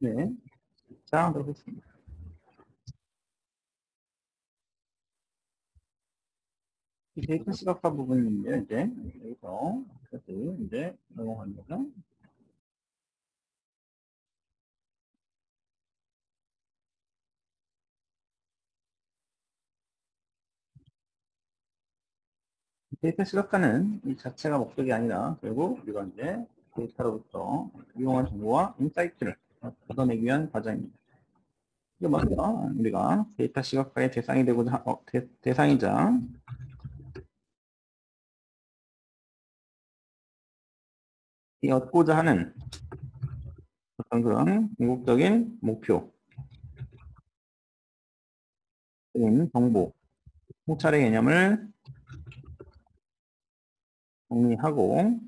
네. 자, 그렇습니다. 이 데이터 시각화 부분인데, 이제, 여기서, 이제, 넘어갑니다. 데이터 시각화는 이 자체가 목적이 아니라, 결국, 우리가 이제, 데이터로부터 유용한 정보와 인사이트를 얻어내기 위한 과정입니다. 이게 먼저, 우리가 데이터 시각화의 대상이 되고자, 대상이자, 이 얻고자 하는 어떤 그런 궁극적인 목표, 정보, 통찰의 개념을 정리하고,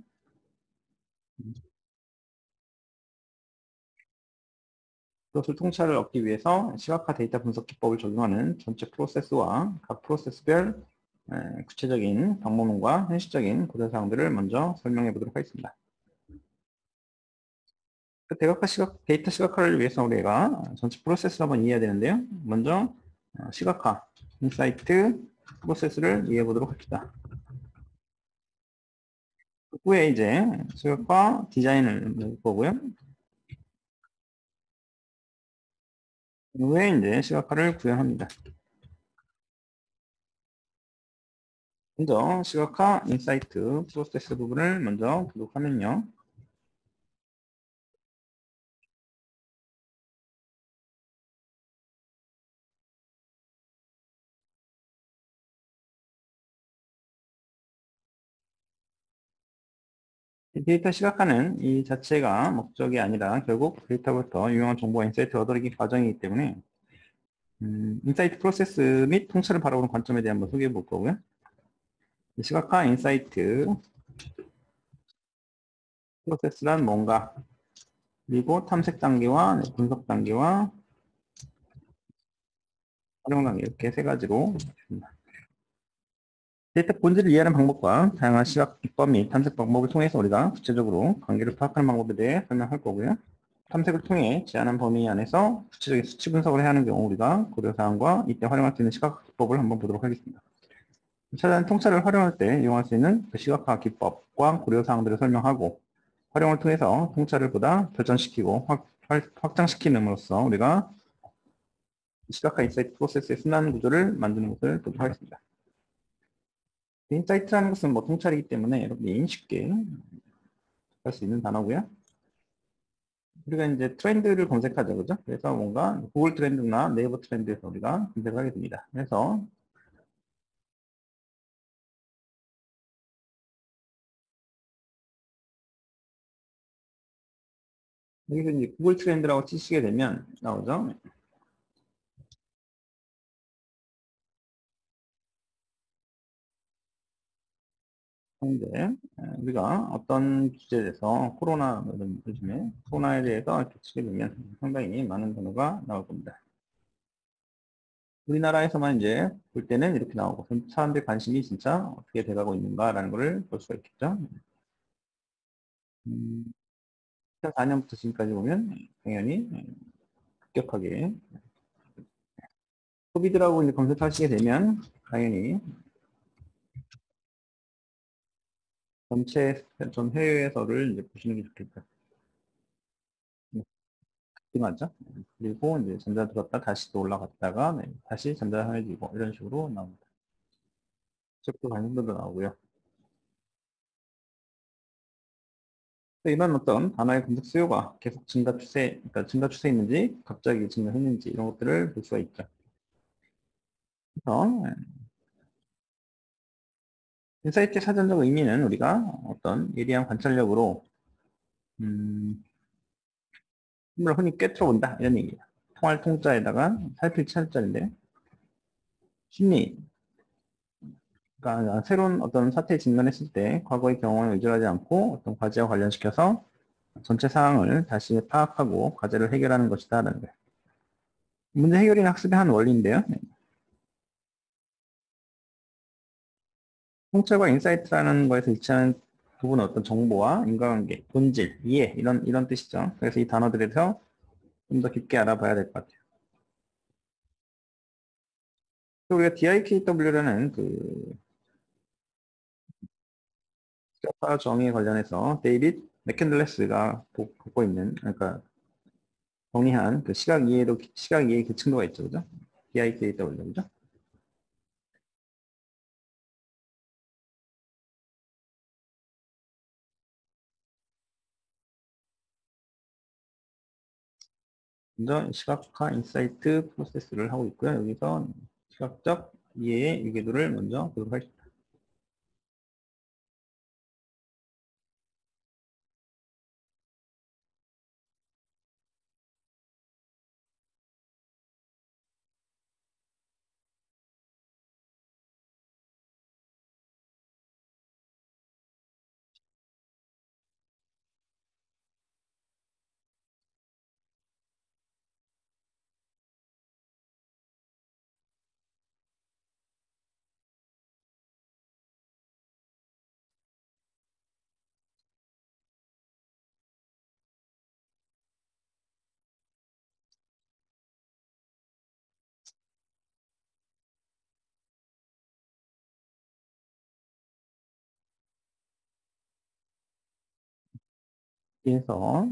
그것을 통찰을 얻기 위해서 시각화 데이터 분석 기법을 적용하는 전체 프로세스와 각 프로세스별 구체적인 방법론과 현실적인 고려사항들을 먼저 설명해 보도록 하겠습니다. 그 데이터 시각화를 위해서 우리가 전체 프로세스를 한번 이해해야 되는데요. 먼저 시각화, 인사이트 프로세스를 이해해 보도록 합시다. 그 후에 이제 시각화 디자인을 볼 거고요. 그 후에 이제 시각화를 구현합니다. 먼저 시각화, 인사이트 프로세스 부분을 먼저 보도록 하면요. 데이터 시각화는 이 자체가 목적이 아니라 결국 데이터부터 유용한 정보와 인사이트를 얻어내기 과정이기 때문에 인사이트 프로세스 및 통찰을 바라보는 관점에 대해 한번 소개해 볼 거고요. 시각화 인사이트 프로세스란 뭔가, 그리고 탐색 단계와 분석 단계와 활용 단계 이렇게 세 가지로 있습니다. 데이터 본질을 이해하는 방법과 다양한 시각 기법 및 탐색 방법을 통해서 우리가 구체적으로 관계를 파악하는 방법에 대해 설명할 거고요. 탐색을 통해 제한한 범위 안에서 구체적인 수치 분석을 해야 하는 경우 우리가 고려사항과 이때 활용할 수 있는 시각화 기법을 한번 보도록 하겠습니다. 차단 통찰을 활용할 때 이용할 수 있는 그 시각화 기법과 고려사항들을 설명하고 활용을 통해서 통찰을 보다 발전시키고 확장시키는으로써 우리가 시각화 인사이트 프로세스의 순환 구조를 만드는 것을 보도록 하겠습니다. 인사이트라는 것은 뭐 통찰이기 때문에 여러분이 쉽게 할 수 있는 단어고요. 우리가 이제 트렌드를 검색하죠, 그죠? 그래서 뭔가 구글 트렌드나 네이버 트렌드에서 우리가 검색을 하게 됩니다. 그래서 여기서 이제 구글 트렌드라고 치시게 되면 나오죠. 근데 우리가 어떤 주제에 대해서 코로나 요즘에 코로나에 대해서 이렇게 치게 되면 상당히 많은 단어가 나올 겁니다. 우리나라에서만 이제 볼 때는 이렇게 나오고 사람들 관심이 진짜 어떻게 돼가고 있는가라는 것을 볼 수가 있겠죠. 2004년부터 지금까지 보면 당연히 급격하게 코비드라고 이제 검색하시게 되면 당연히 전체 전 해외에서를 이제 보시는 게 좋겠다. 맞죠? 그리고 이제 전자 들었다 다시 또 올라갔다가 네, 다시 전자 하해지고 이런 식으로 나옵니다. 쪽도 관심도도 나오고요. 이런 어떤 단어의 검색 수요가 계속 증가 추세, 그러니까 증가 추세에 있는지 갑자기 증가했는지 이런 것들을 볼 수가 있죠. 그래서 인사이트의 사전적 의미는 우리가 어떤 예리한 관찰력으로 힘을 흔히 꿰뚫어본다 이런 얘기예요. 통할 통자에다가 살필 찰자인데 심리, 그러니까 새로운 어떤 사태에 직면했을 때 과거의 경험에 의존하지 않고 어떤 과제와 관련시켜서 전체 상황을 다시 파악하고 과제를 해결하는 것이다라는 거예요. 문제 해결이나 학습의 한 원리인데요. 통찰과 인사이트라는 거에서 일치하는 부분은 어떤 정보와 인과관계, 본질, 이해 이런 뜻이죠. 그래서 이 단어들에서 좀 더 깊게 알아봐야 될 것 같아요. 또 우리가 DIKW라는 그 시각화 정의에 관련해서 데이빗 맥캔들레스가 보고 있는, 그러니까 정의한 그 시각 이해 계층도가 있죠, 그죠? DIKW, 그죠? 먼저 시각화 인사이트 프로세스를 하고 있고요. 여기서 시각적 이해의 유계도를 먼저 보도록 하겠습니다. 그래서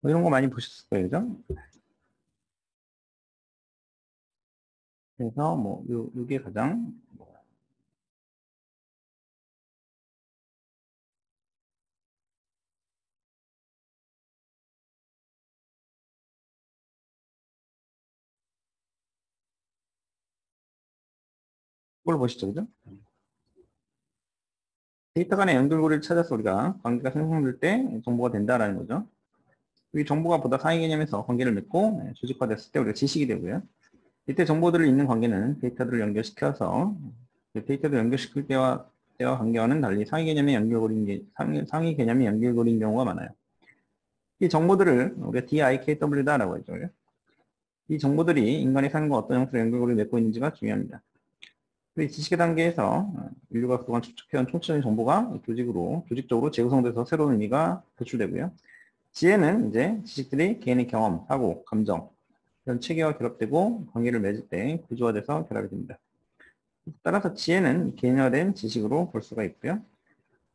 뭐 이런 거 많이 보셨을 거예요, 그죠? 그래서 뭐 요게 가장 뭘 보시죠, 그죠? 데이터 간의 연결고리를 찾아서 우리가 관계가 생성될 때 정보가 된다라는 거죠. 이 정보가 보다 상위 개념에서 관계를 맺고 조직화됐을 때 우리가 지식이 되고요. 이때 정보들을 있는 관계는 데이터들을 연결시켜서 그 데이터를 연결시킬 때와 관계와는 달리 상위 개념의 상위 개념의 연결고리인 경우가 많아요. 이 정보들을 우리가 DIKW다라고 하죠. 이 정보들이 인간의 삶과 어떤 형태로 연결고리를 맺고 있는지가 중요합니다. 이 지식의 단계에서 인류가 그동안 축적해온 총체적인 정보가 조직적으로 재구성돼서 새로운 의미가 도출되고요. 지혜는 이제 지식들이 개인의 경험, 사고, 감정, 이런 체계와 결합되고 관계를 맺을 때 구조화돼서 결합이 됩니다. 따라서 지혜는 개인화된 지식으로 볼 수가 있고요.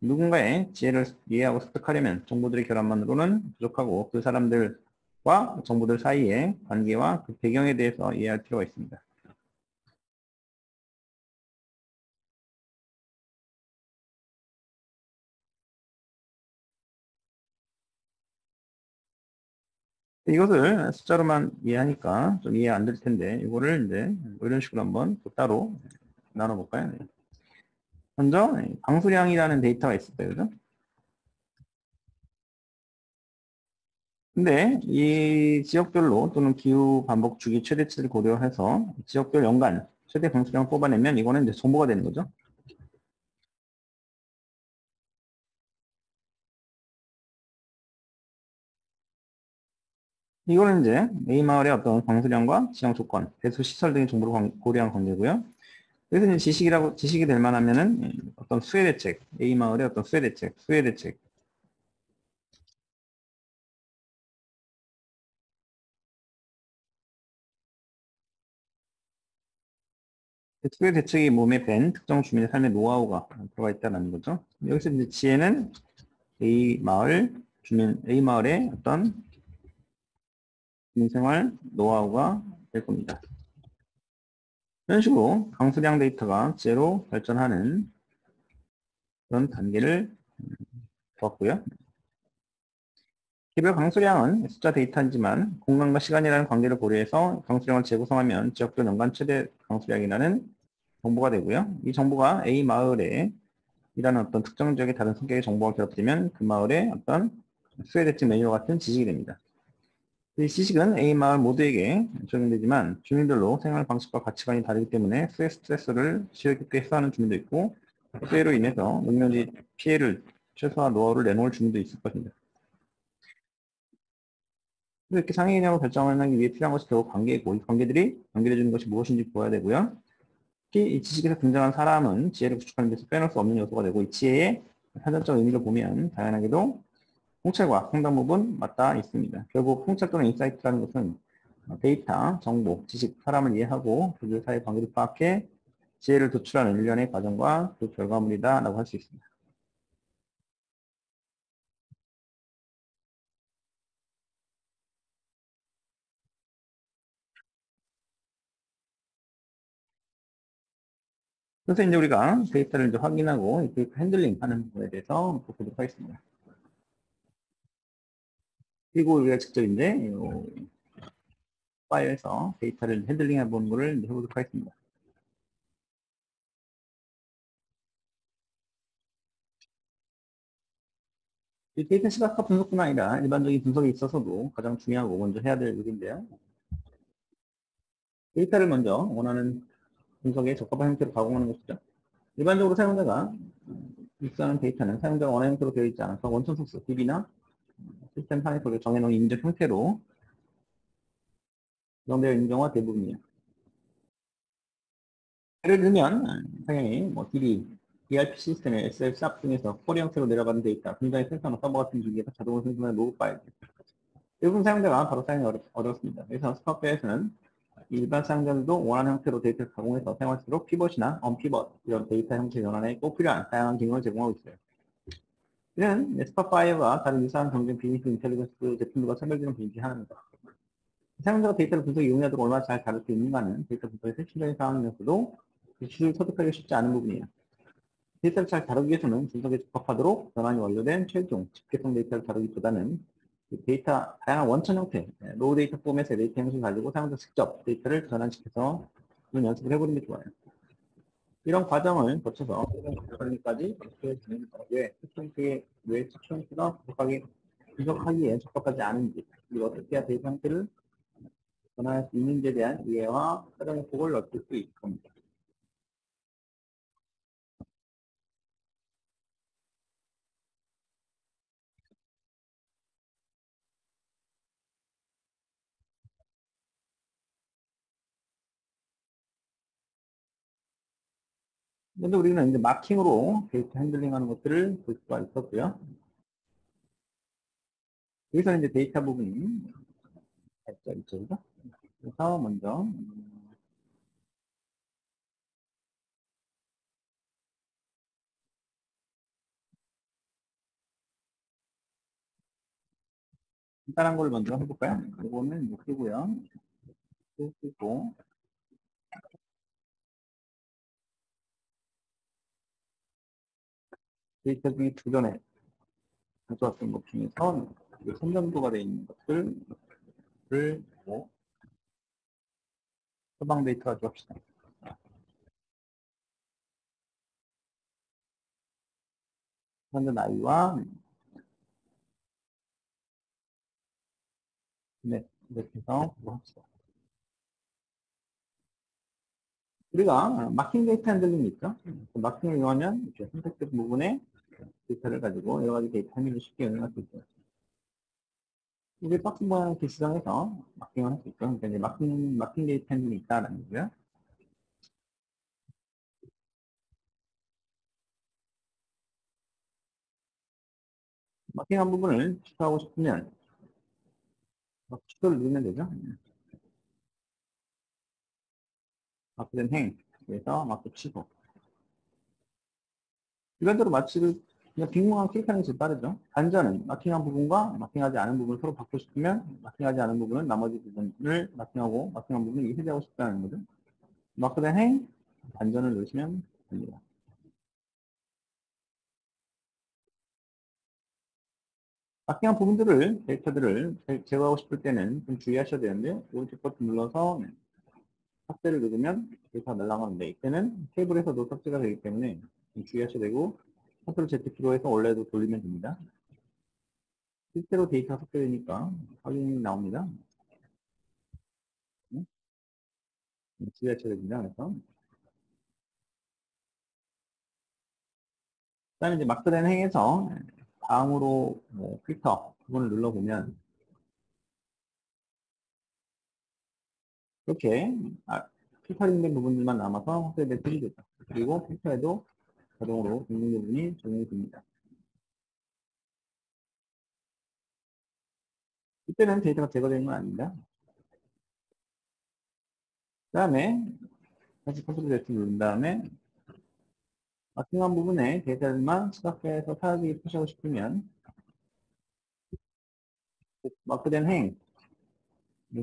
누군가의 지혜를 이해하고 습득하려면 정보들의 결합만으로는 부족하고 그 사람들과 정보들 사이의 관계와 그 배경에 대해서 이해할 필요가 있습니다. 이것을 숫자로만 이해하니까 좀 이해 안 될 텐데 이거를 이제 뭐 이런 식으로 한번 또 따로 나눠볼까요? 네. 먼저 방수량이라는 데이터가 있을 거예요. 그죠? 근데 이 지역별로 또는 기후 반복 주기 최대치를 고려해서 지역별 연간 최대 방수량을 뽑아내면 이거는 이제 정보가 되는 거죠. 이거는 이제 A 마을의 어떤 방수량과 지형 조건, 배수 시설 등의 정보를 고려한 관계고요. 그래서 이제 지식이 될 만하면은 어떤 수혜 대책, A 마을의 어떤 수혜 대책. 수혜 대책이 몸에 밴 특정 주민의 삶의 노하우가 들어가 있다는 거죠. 여기서 이제 지혜는 A 마을의 어떤 주민생활 노하우가 될 겁니다. 이런 식으로 강수량 데이터가 제로 발전하는 그런 단계를 보았고요. 개별 강수량은 숫자 데이터이지만 공간과 시간이라는 관계를 고려해서 강수량을 재구성하면 지역별 연간 최대 강수량이라는 정보가 되고요. 이 정보가 A 마을에 이라는 어떤 특정 지역의 다른 성격의 정보가 결합되면 그 마을의 어떤 수혜 대책 메뉴와 같은 지식이 됩니다. 이 지식은 A 마을 모두에게 적용되지만 주민별로 생활 방식과 가치관이 다르기 때문에 수혜 스트레스를 지역에 해소하는 주민도 있고 수혜로 인해서 능력이 피해를 최소화 노하우를 내놓을 주민도 있을 것입니다. 이렇게 상위 개념을 결정하기 위해 필요한 것이 결국 관계이고, 이 관계들이 연결해주는 것이 무엇인지 보아야 되고요. 특히 이 지식에서 등장한 사람은 지혜를 구축하는 데서 빼놓을 수 없는 요소가 되고, 이 지혜의 사전적 의미를 보면 당연하게도 통찰과 상당 부분 맞닿아 있습니다. 결국 통찰 또는 인사이트라는 것은 데이터, 정보, 지식, 사람을 이해하고 그들 사이의 관계를 파악해 지혜를 도출하는 일련의 과정과 그 결과물이다라고 할 수 있습니다. 그래서 이제 우리가 데이터를 이제 확인하고 이 데이터 핸들링 하는 부분에 대해서 보도록 하겠습니다. 그리고 우리가 직접 이제 이 파일에서 데이터를 핸들링 해보는 거를 이제 해보도록 하겠습니다. 이 데이터 시각화 분석뿐 아니라 일반적인 분석에 있어서도 가장 중요하고 먼저 해야 될 일인데요. 데이터를 먼저 원하는 분석에 적합한 형태로 가공하는 것이죠. 일반적으로 사용자가 입수하는 데이터는 사용자가 원하는 형태로 되어 있지 않아서 원천 소스, DB나 시스템 상에서 정해놓은 인증 형태로 구성되어 있는 경우가 대부분이에요. 예를 들면 당연히 뭐 DB, ERP 시스템의 SL, SAP 등에서 쿼리 형태로 내려가는 데이터, 분자의 생성과 서버 같은 기기에서 자동으로 생성하는 로그 파일. 대부분 사용자가 바로 사용이 어렵습니다. 그래서 스파프에서는 일반 사용자들도 원하는 형태로 데이터를 가공해서 사용할 수 있도록 피벗이나 언피벗 이런 데이터 형태 전환에 꼭 필요한 다양한 기능을 제공하고 있어요. 이는 스파5와 다른 유사한 경쟁 비즈니스 인텔리전스 제품들과 차별점을 비롯하합니다. 사용자가 데이터를 분석에 용이하도록 얼마나 잘 다룰 수 있는가는 데이터 분석의 핵심적인 상황이면서도 기술을 터득하기 쉽지 않은 부분이에요. 데이터를 잘 다루기 위해서는 분석에 적합하도록 전환이 완료된 최종 집계성 데이터를 다루기보다는 데이터 다양한 원천 형태, 로우 데이터 포맷의 데이터 형식을 가지고 사용자 직접 데이터를 전환시켜서 그런 연습을 해보는 게 좋아요. 이런 과정을 거쳐서 관리까지 어떻게 진행이 되는데 특정수의 왜 특정수가 분석하기에 적합하지 않은지 그리고 어떻게 해야 데이터 형태를 전환할 수 있는지에 대한 이해와 사용의 폭을 얻을 수 있을 겁니다. 근데 우리는 이제 마킹으로 데이터 핸들링 하는 것들을 볼 수가 있었고요. 여기서 이제 데이터 부분이 살짝 있죠. 그래서 먼저 간단한 걸 먼저 해볼까요? 이거는 이제 쓰고요. 쓰고 데이터 중에 주전에 가져왔던 것 중에서 선정도가 되어 있는 것들을 뭐 서방 데이터 가져갑시다. 현재 나이와 네, 이렇게 해서 그거 합시다. 우리가 마킹 데이터 핸들링이 있죠. 그 마킹을 이용하면 이렇게 선택된 부분에 데이터를 가지고 여러 가지 데이터 행위를 쉽게 응용할 수 있어요. 이게 박스 모양의 기시정에서 마킹을 할 수 있죠. 그러니까 이제 마킹 데이터 핸들링이 있다라는 거고요. 마킹한 부분을 취소하고 싶으면 취소를 누르면 되죠. 마크된 행, 그래서 마크 취소. 일반적으로 마취를 그냥 빅문항 클릭하는 게 제일 빠르죠. 단전은 마킹한 부분과 마킹하지 않은 부분을 서로 바꾸고 싶으면 마킹하지 않은 부분은 나머지 부분을 마킹하고 마킹한 부분을 해제하고 싶다는 거죠. 마크된 행, 단전을 누르시면 됩니다. 마킹한 부분들을, 데이터들을 제거하고 싶을 때는 좀 주의하셔야 되는데 오른쪽 버튼 눌러서 삭제를 누르면 데이터가 날아가는데 이때는 테이블에서도 삭제가 되기 때문에 좀 주의하셔야 되고 컨트롤 Z 키로 해서 원래도 돌리면 됩니다. 실제로 데이터가 삭제되니까 확인이 나옵니다. 주의하셔야 됩니다. 그래서 그다음에 이제 마크된 행에서 다음으로 뭐 필터 부분을 눌러보면 이렇게 필터링된 부분들만 남아서 확대될 표시되죠. 그리고 필터에도 자동으로 인증 부분이 적용이 됩니다. 이때는 데이터가 제거되는 건 아닙니다. 그 다음에 다시 컨트롤 Z 누른 다음에 마킹한 부분에 데이터들만 시각화해서 사라지게 표시하고 싶으면 마크된 행,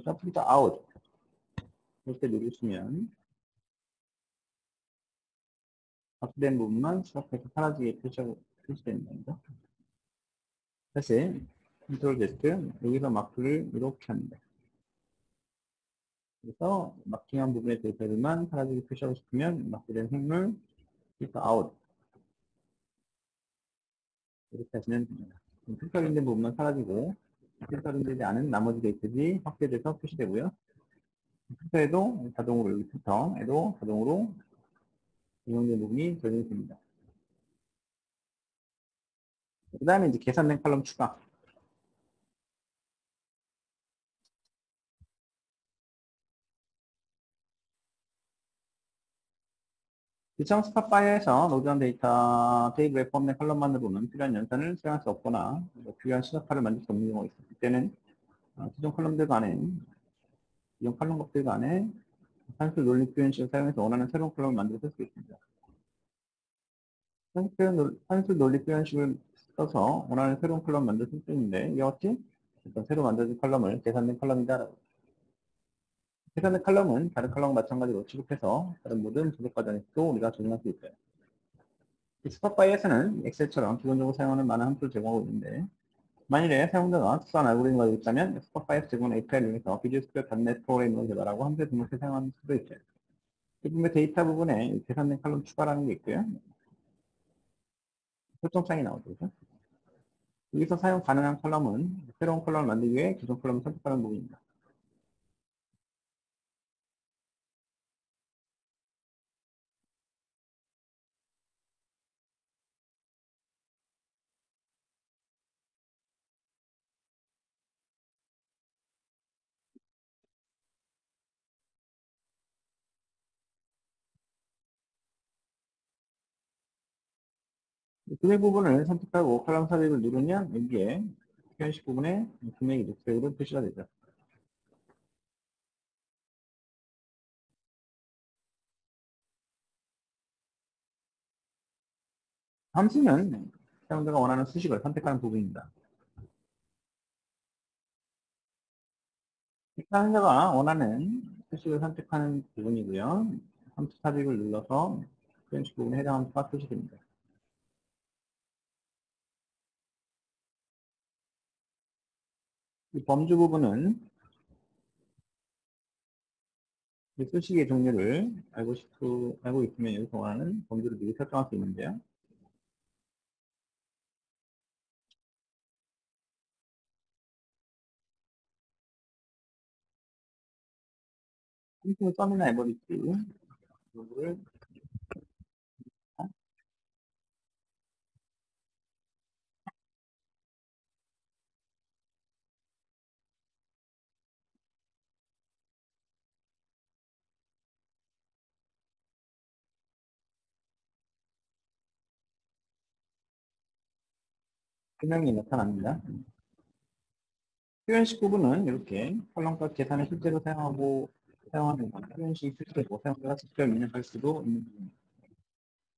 셔프트 아웃 이렇게 누르시면 마크된 부분만 시각화해서 사라지게 표시되는 겁니다. 다시 컨트롤 Z 여기서 마크를 이렇게 합니다. 그래서 마킹한 부분의 데이터들만 사라지게 표시하고 싶으면 마크된 행을 필터 아웃 이렇게 하시면 됩니다. 필터링된 부분만 사라지고 필터링되지 않은 나머지 데이터들이 확대돼서 표시되고요. 필터에도 자동으로 여기 필터에도 자동으로 적용된 부분이 적용이 됩니다. 그 다음에 이제 계산된 칼럼 추가. 지청 스팟 파일에서 로드한 데이터 테이블에 포함된 컬럼만으로는 필요한 연산을 수행할 수 없거나 필요한 시각화를 만들 수 없는 경우가 있을 때는 기존 컬럼들 간에 기존 컬럼들 간에 산술 논리 표현식을 사용해서 원하는 새로운 컬럼을 만들어 쓸 수 있습니다. 산술 논리 표현식을 써서 원하는 새로운 컬럼을 만들 수 있는데 이와 같이 어떤 새로 만들어진 컬럼을 계산된 컬럼이다. 계산된 컬럼은 다른 컬럼과 마찬가지로 취급해서 다른 모든 분석 과정에서도 우리가 적용할 수 있어요. 스팟바이에서는 엑셀처럼 기본적으로 사용하는 많은 함수를 제공하고 있는데 만일에 사용자가 특수한 알고리즘을 가지고 있다면 스팟바이에서 제공하는 API를 이용해서 비주얼 스튜디오 .NET 프로그램을 개발하고 함수에 등록해 사용하는 수도 있어요. 이 부분의 데이터 부분에 계산된 칼럼 추가라는 게 있고요. 설정창이 나오죠. 그죠? 여기서 사용 가능한 컬럼은 새로운 컬럼을 만들기 위해 기존 컬럼을 선택하는 부분입니다. 금액 부분을 선택하고 컬럼 삽입을 누르면 여기에 표현식 부분에 금액이 녹색으로 표시가 되죠. 함수는 사용자가 원하는 수식을 선택하는 부분입니다. 사용자가 원하는 수식을 선택하는 부분이고요. 함수 삽입을 눌러서 표현식 부분에 해당 함수가 표시됩니다. 이 범주 부분은 이 수식의 종류를 알고 있으면 여기서 원하는 범주를 미리 설정할 수 있는데요. 함수 썸이나 에버리지 이거를 설명이 나타납니다. 표현식 부분은 이렇게 컬럼과 계산을 실제로 사용하는 표현식이 실제로 사용자가 직접 입력할 수도 있는 부분입니다.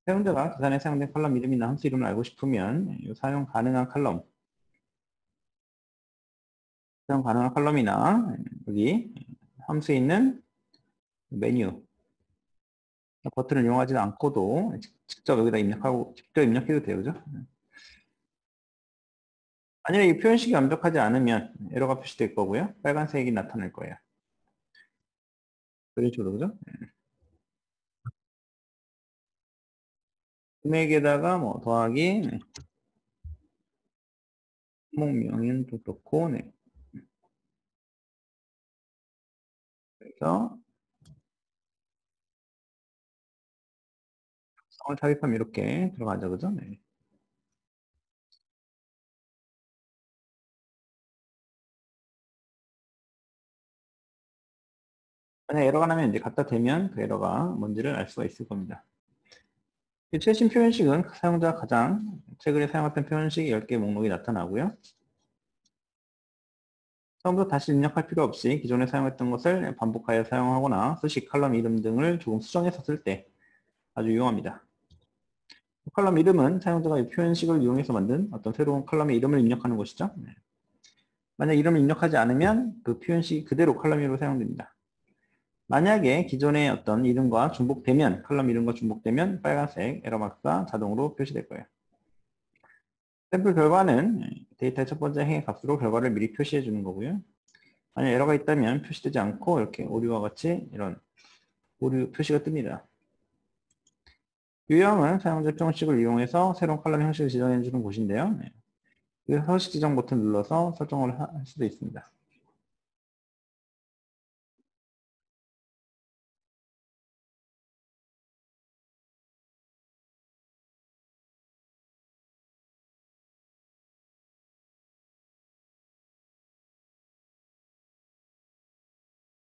사용자가 계산에 사용된 컬럼 이름이나 함수 이름을 알고 싶으면 이 사용 가능한 컬럼이나 여기 함수에 있는 메뉴 버튼을 이용하지 않고도 직접 여기다 직접 입력해도 돼요. 그죠? 만약에 이 표현식이 완벽하지 않으면 에러가 표시될 거고요. 빨간색이 나타날 거예요. 그런 식으로, 그죠? 금액에다가 뭐 더하기, 항목명은 좀 그렇고, 네. 그래서 성을 삽입하면 이렇게 들어가죠. 그죠? 네. 만약 에러가 나면 이제 갖다 대면 그 에러가 뭔지를 알 수가 있을 겁니다. 이 최신 표현식은 사용자가 가장 최근에 사용했던 표현식 10개 목록이 나타나고요. 처음부터 다시 입력할 필요 없이 기존에 사용했던 것을 반복하여 사용하거나 수식, 칼럼 이름 등을 조금 수정해서 쓸 때 아주 유용합니다. 칼럼 이름은 사용자가 이 표현식을 이용해서 만든 어떤 새로운 칼럼의 이름을 입력하는 것이죠. 만약 이름을 입력하지 않으면 그 표현식이 그대로 칼럼 이름으로 사용됩니다. 만약에 기존의 어떤 이름과 중복되면, 칼럼 이름과 중복되면 빨간색 에러마크가 자동으로 표시될 거예요. 샘플 결과는 데이터의 첫 번째 행의 값으로 결과를 미리 표시해 주는 거고요. 만약 에러가 있다면 표시되지 않고 이렇게 오류와 같이 이런 오류 표시가 뜹니다. 유형은 사용자 표현식을 이용해서 새로운 칼럼 형식을 지정해 주는 곳인데요. 그 서식 지정 버튼 눌러서 설정을 할 수도 있습니다.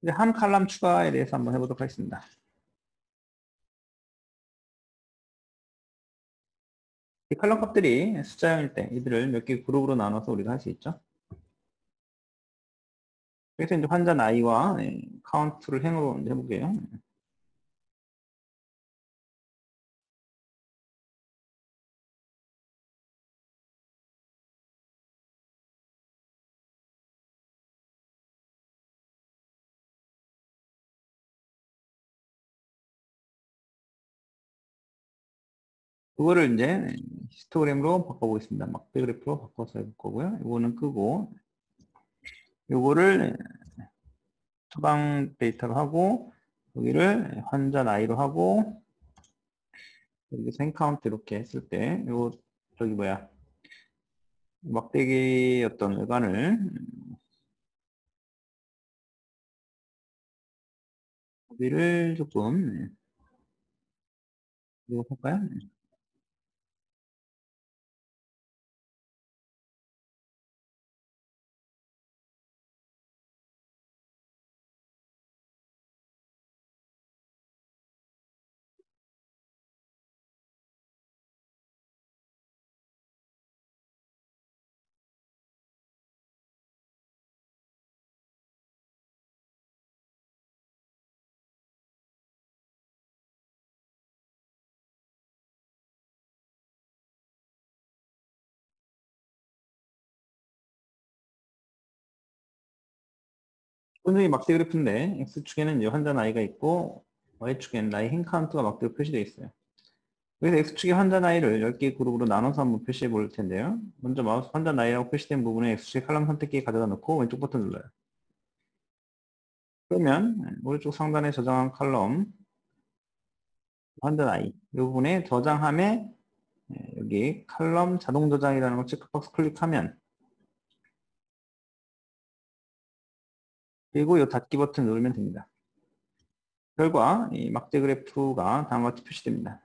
이제 한 칼럼 추가에 대해서 한번 해보도록 하겠습니다. 이 칼럼 값들이 숫자형일 때 이들을 몇 개 그룹으로 나눠서 우리가 할 수 있죠. 그래서 이제 환자 나이와 카운트를 행으로 이제 해볼게요. 그거를 이제 히스토그램으로 바꿔보겠습니다. 막대 그래프로 바꿔서 해볼 거고요. 이거는 끄고 이거를 처방 데이터로 하고 여기를 환자 나이로 하고 여기서 생카운트 이렇게 했을 때 이거 저기 뭐야 막대기 어떤 외관을 여기를 조금 이거 할까요? 분명히 막대 그래프인데 X축에는 이제 환자 나이가 있고 Y축에는 나이 행 카운트가 막대로 표시되어 있어요. 그래서 X축의 환자 나이를 10개 그룹으로 나눠서 한번 표시해 볼 텐데요. 먼저 마우스 환자 나이라고 표시된 부분에 X축의 칼럼 선택기에 가져다 놓고 왼쪽 버튼 눌러요. 그러면 오른쪽 상단에 저장한 칼럼 환자 나이 이 부분에 저장함에 여기 칼럼 자동 저장이라는 거 체크박스 클릭하면 그리고 이 닫기 버튼 누르면 됩니다. 결과 이 막대 그래프가 다음과 같이 표시됩니다.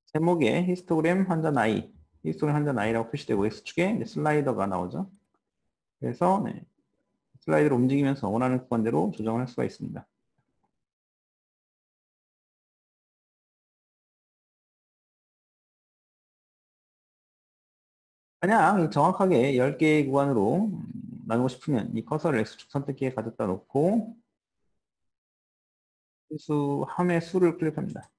제목에 히스토그램 환자 나이, 히스토그램 환자 나이라고 표시되고 X축에 슬라이더가 나오죠. 그래서 슬라이드를 움직이면서 원하는 구간대로 조정을 할 수가 있습니다. 만약 정확하게 10개의 구간으로 나누고 싶으면 이 커서를 X축 선택기에 가져다 놓고 함의 수를 클릭합니다.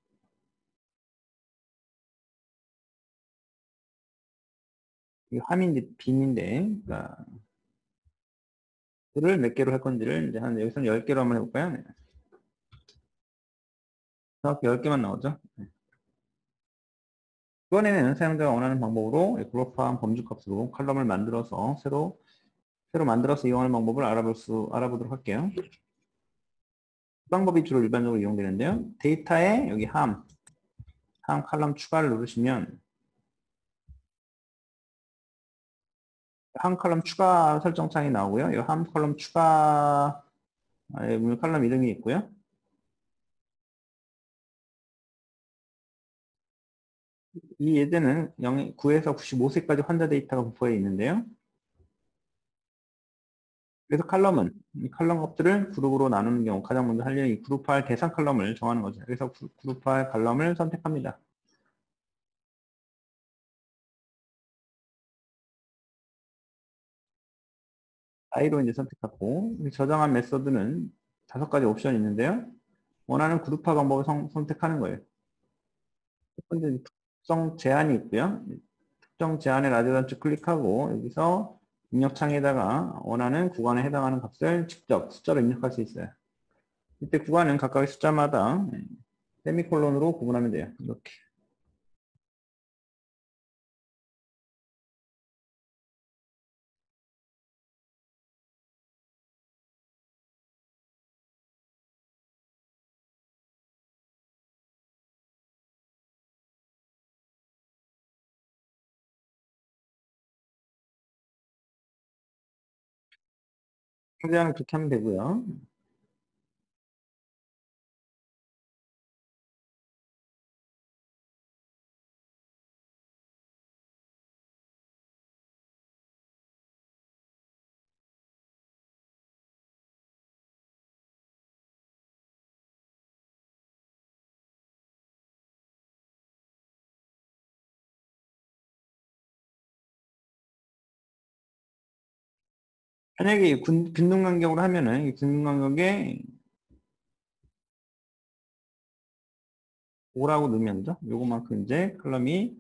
이 함인데 빈인데 그러니까 수를 몇 개로 할 건지를 이제 한 여기서는 10개로 한번 해볼까요? 네. 정확히 10개만 나오죠. 이번에는 사용자가 원하는 방법으로 그룹화한 범주값으로 칼럼을 만들어서 새로 만들어서 이용하는 방법을 알아보도록 할게요. 이 방법이 주로 일반적으로 이용되는데요. 데이터에 여기 함 칼럼 추가를 누르시면 함 칼럼 추가 설정 창이 나오고요. 이 함 칼럼 추가 칼럼 이름이 있고요. 이 예제는 9에서 95세까지 환자 데이터가 부포해 있는데요. 그래서 칼럼은 이 칼럼 값들을 그룹으로 나누는 경우 가장 먼저 할 일은 이 그룹화할 대상 칼럼을 정하는 거죠. 그래서 그룹화할 칼럼을 선택합니다. I로 이제 선택하고 저장한 메서드는 5가지 옵션이 있는데요. 원하는 그룹화 방법을 선택하는 거예요. 첫 번째 특정 제한이 있고요. 특정 제한의 라디오 단추 클릭하고 여기서 입력창에다가 원하는 구간에 해당하는 값을 직접 숫자로 입력할 수 있어요. 이때 구간은 각각의 숫자마다 세미콜론으로 구분하면 돼요. 이렇게. 상대하는 그렇게 하면 되고요. 만약에 균등 간격으로 하면은 이 균등 간격에 5라고 넣으면죠. 요거만큼 이제 컬럼이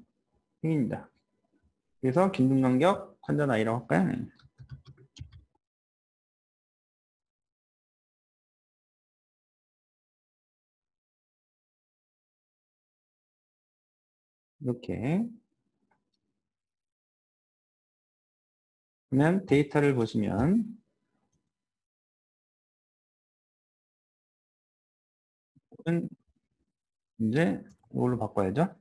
생깁니다. 그래서 균등 간격 환자 나이라고 할까요? 네. 이렇게 그러면 데이터를 보시면 이제 이걸로 바꿔야죠.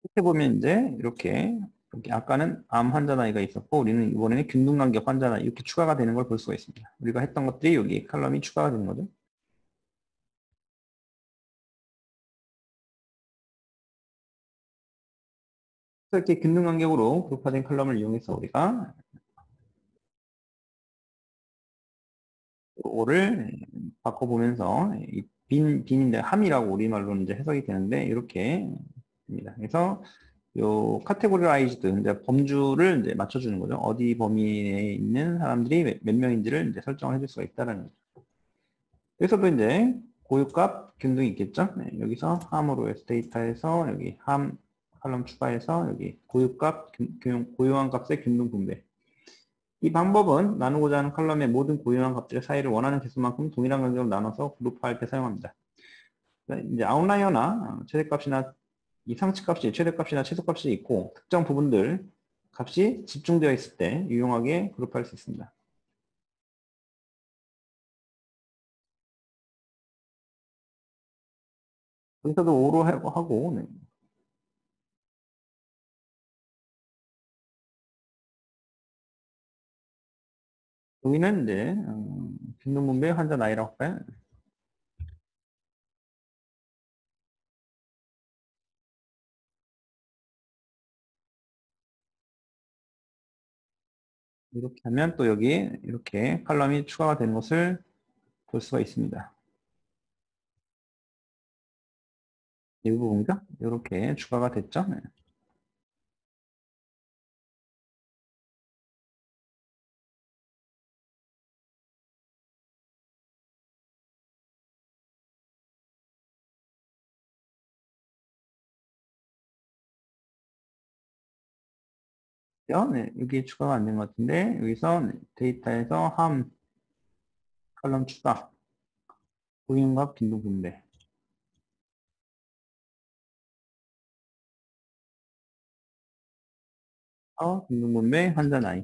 이렇게 보면 이제 이렇게 아까는 암 환자 나이가 있었고 우리는 이번에는 균등 간격 환자 나이 이렇게 추가가 되는 걸 볼 수가 있습니다. 우리가 했던 것들이 여기 칼럼이 추가가 되는 거죠. 그래서 이렇게 균등 간격으로 그룹화된 칼럼을 이용해서 우리가 5를 바꿔보면서 빈인데 함이라고 우리말로는 이제 해석이 되는데 이렇게 됩니다. 그래서 요 카테고리라이즈드 이제 범주를 이제 맞춰주는 거죠. 어디 범위에 있는 사람들이 몇 명인지를 이제 설정을 해줄 수가 있다라는 거죠. 여기서도 이제 고유값 균등이 있겠죠. 네, 여기서 함으로 해서 데이터에서 여기 함 칼럼 추가해서 여기 고유값 고유한 값의 균등 분배. 이 방법은 나누고자 하는 컬럼의 모든 고유한 값들의 사이를 원하는 개수만큼 동일한 간격으로 나눠서 그룹화할 때 사용합니다. 이제 아웃라이어나 최대값이나 이 상치값이 최대값이나 최소값이 있고 특정 부분들 값이 집중되어 있을 때 유용하게 그룹할 수 있습니다. 여기서도 5로 하고 네. 여기는 이제 빈도분배 환자 나이라고 할까요? 이렇게 하면 또 여기 이렇게 칼럼이 추가가 되는 것을 볼 수가 있습니다. 이 부분이죠? 이렇게 추가가 됐죠? 네. 네, 여기 추가가 안 된 것 같은데 여기서 데이터에서 함 칼럼 추가 고인과 빈도 분배 빈도 분배 환자 나이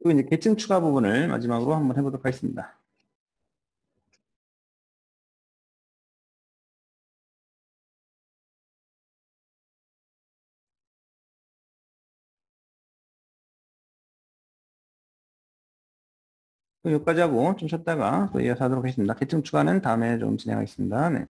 그리고 이제 계층 추가 부분을 마지막으로 한번 해보도록 하겠습니다. 여기까지 하고 좀 쉬었다가 또 이어서 하도록 하겠습니다. 계층 추가는 다음에 좀 진행하겠습니다. 네.